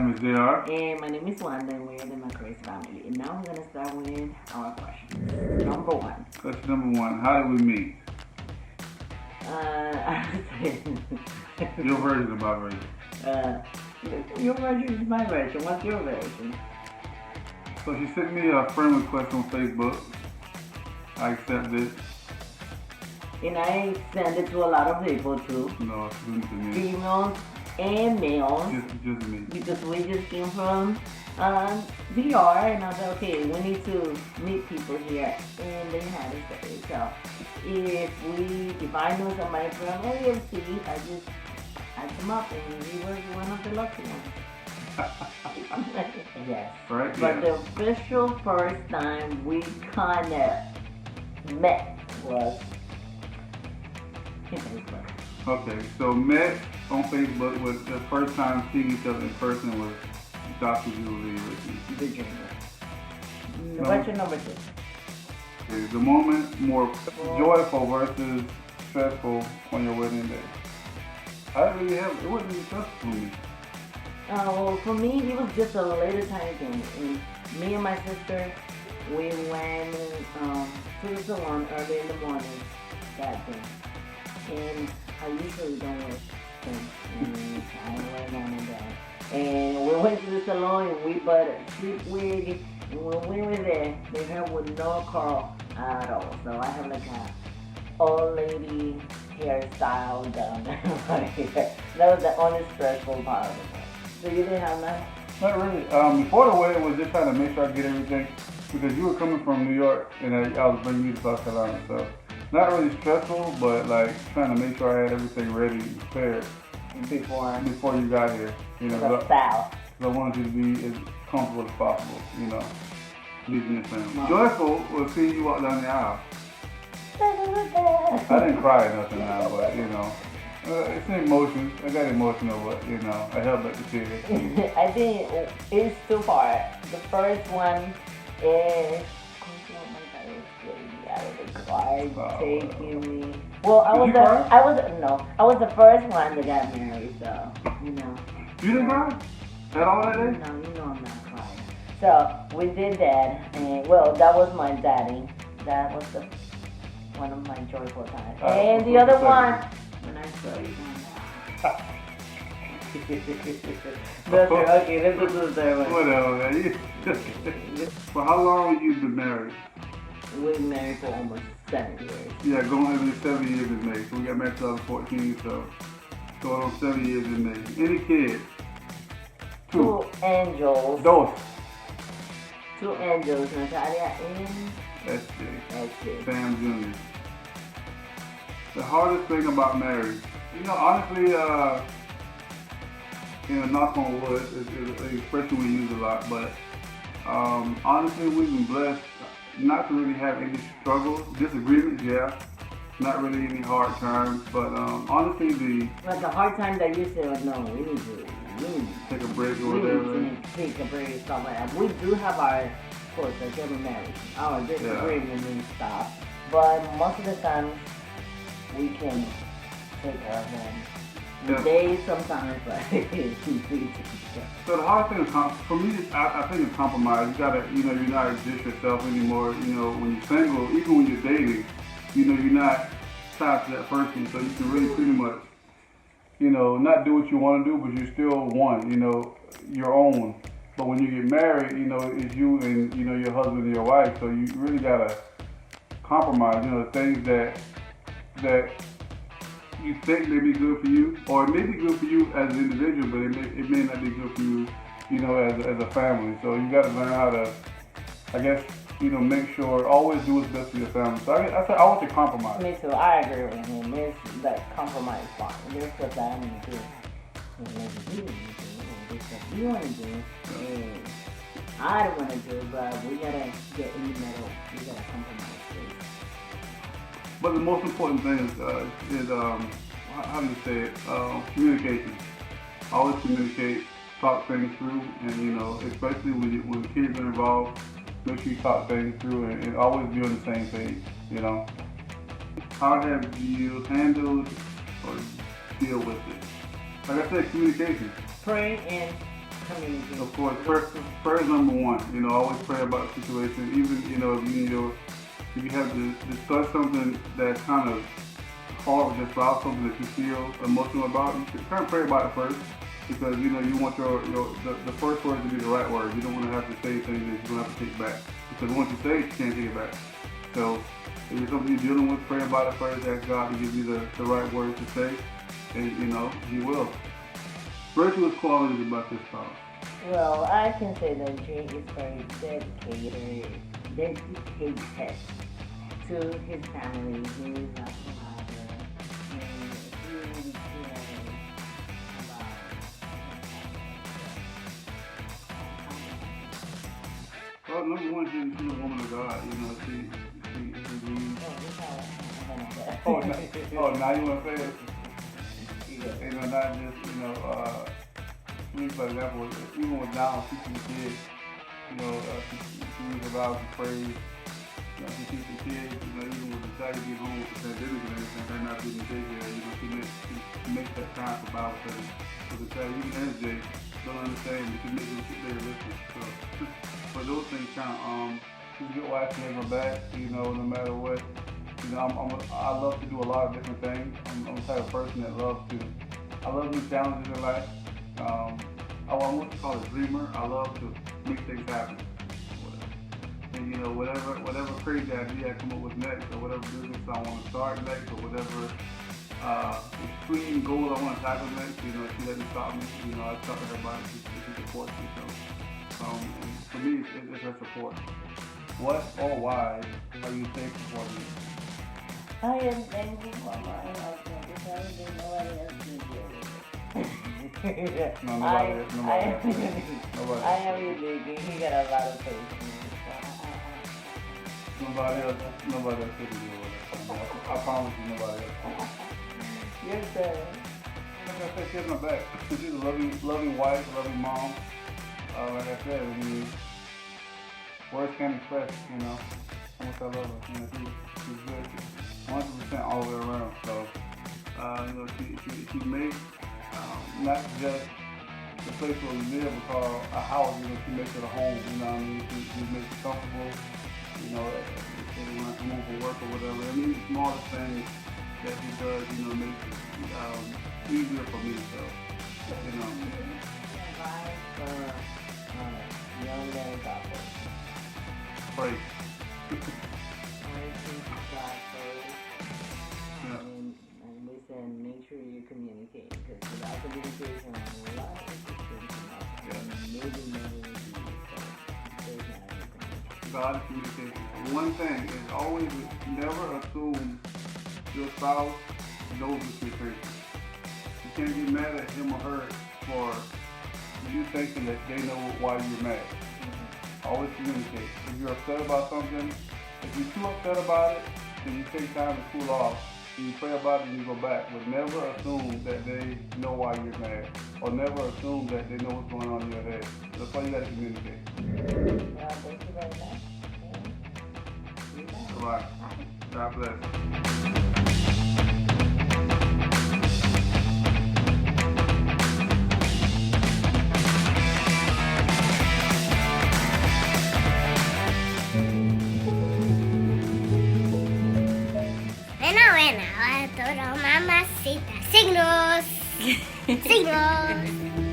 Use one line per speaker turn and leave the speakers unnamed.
name is JR.
And my name is Wanda, and we're the McCrays family. And now we're going to start with our question. Number one.
Question number one. How did we meet? Your version of my version.
Your version is my version. What's your version?
So she sent me a friend request on Facebook. I accepted it.
And I send it to a lot of people too.
No, she sent it to me.
Females and males.
Just me.
Because we just came from DR, and I was like, okay, we need to meet people here. And they had us there. So if I know somebody from AFC, I just add them up, and he was one of the lucky ones. Yes.
Right?
But
yeah.
the official first time we kind of met was in Facebook.
Okay, so met on Facebook. Was the first time seeing each other in person was Dr. Julie
Virginia.
No.
What's your number two?
Okay, the moment more joyful versus stressful on your wedding day. I didn't really have, it wasn't really stressful for me.
Well, for me, it was just a later time thing. And me and my sister, we went to the salon early in the morning that day. And I usually don't wear things. I wear none of that. And we went to the salon and we bought a cheap wig. And when we were there, they had with no curl at all. So I have like a old lady hairstyle done. That was the only stressful part of it. So you didn't have that?
Not really. Before the wedding was just trying to make sure I get everything, because you were coming from New York and I was bringing you to South Carolina. So not really stressful, but like trying to make sure I had everything ready and prepared before you got here. You know,
the style.
I wanted you to be as comfortable as possible. You know, meeting your family. Joyful was seeing you walk down the aisle. I didn't cry or nothing now, but you know. It's an emotion. I got emotional, but you know, I held back the tears.
I think it's too far. The first one is out of the car taking me. Well, I was the first one that got married, so you know.
You didn't cry at all that day?
No, you know I'm not crying. So we did that, and well, that was my daddy. That was one of my joyful times. And the other one. When I saw you. Okay, let's go to the third one.
Whatever, man. For how long you been married?
We've been married for almost 7 years.
Yeah, going over 7 years in May. So we got married in 2014, so going on 7 years in May. Any kids?
Two angels.
Dos.
Two angels, Natalia and
SJ. Sam Jr. The hardest thing about marriage, you know, honestly, knock on wood is an expression we use a lot, but honestly, we've been blessed not to really have any struggles, disagreements, yeah, not really any hard times, but honestly,
like a hard time that you say, like, no, we need to
take a break or whatever.
We need to take a break and stuff like that. We do have our, of course, like every marriage, our disagreements and stuff, but most of the time, we can take care of them.
Yeah.
Days sometimes, but
so the hard thing is, for me, I think it's compromise. You gotta, you know, you're not just yourself anymore. You know, when you're single, even when you're dating, you know, you're not tied to that person, so you can really pretty much, you know, not do what you want to do, but you're still one. You know, your own. But when you get married, you know, it's you and you know your husband and your wife. So you really gotta compromise. You know, the things that you think may be good for you, or it may be good for you as an individual, but it may not be good for you, you know, as a family. So you got to learn how to, I guess, you know, make sure, always do what's best for your family. So I want to compromise.
Me too, I agree with him. There's that compromise part. There's what I need to do. There's what you want to do, and I don't want to do, but we got to get in the middle. We got to compromise.
But the most important thing is how do you say it? Communication. Always communicate, talk things through, and you know, especially when kids are involved, make sure you talk things through and always be on the same page. You know. How have you handled or deal with it? Like I said, communication.
Pray and communicate.
Of course, prayer is number one. You know, always pray about the situation. Even, you know, if you have to discuss something that's kind of hard or just about something that you feel emotional about, you should kind of pray about it first. Because, you know, you want the first word to be the right word. You don't want to have to say things that you're going to have to take back. Because once you say it, you can't take it back. So, if it's something you're dealing with, pray about it first. Ask God to give you the right words to say. And, you know, He will. Virtuous qualities about this spouse.
Well, I can say that Jake is very dedicated to his family. He is not a provider. And he really cares about
Well, number one, she's a woman of God. You know, she now you want to say it? You know, not just, you know, for example, even with Down, teaching the kids, you know, she reads about and prays. You know, she teaches the kids, you know, even with the child being home with the pandemic and everything, they're not being daycare, you know, she makes that time for Bible study. So the child, even as they don't understand, but she makes them sit there and listen. So, but those things count. She's a good wife, she has my back, you know, no matter what. You know, I love to do a lot of different things. I'm the type of person that I love new challenges in life. I'm what you call a dreamer. I love to make things happen. And, you know, whatever crazy idea I come up with next, or whatever business I want to start next, or whatever extreme goal I want to tackle next, you know, she doesn't stop me. You know, I talk to her about it. She supports me. So, and for me, it's her support. What or why are you thankful for me?
I am thankful for my husband because nobody else can deal with it.
No, nobody else.
I am unique. He got a lot of patience.
Nobody else could deal with it. I promise you, nobody else.
Yes, sir.
Like I said, she has my back. She's a loving wife, loving mom. Like I said, I mean, words can't express, you know, how much I love her. You know, she's good, 100% all the way around. So, you know, she makes not just the place where we live, we call a house. You know, she makes it a home. You know what I mean? She makes it comfortable. You know, when I come home from work or whatever. I mean, the smallest things that she does, you know, makes it easier for me. So, you know.
Advice for young married couples.
Pray.
Yeah. And we said make sure you communicate, because without communication, a lot of things come up. Maybe never will be, so there's not anything.
God communication. One thing is always never assume your spouse knows the situation. You can't get mad at him or her for you thinking that they know why you're mad. Always communicate. If you're upset about something, if you're too upset about it, then you take time to cool off. And you pray about it and you go back. But never assume that they know why you're mad. Or never assume that they know what's going on in your head. That's why you got to communicate.
Well, thank you very much.
Bye. God bless.
Bueno, Arturo, mamacita. Signos. Signos.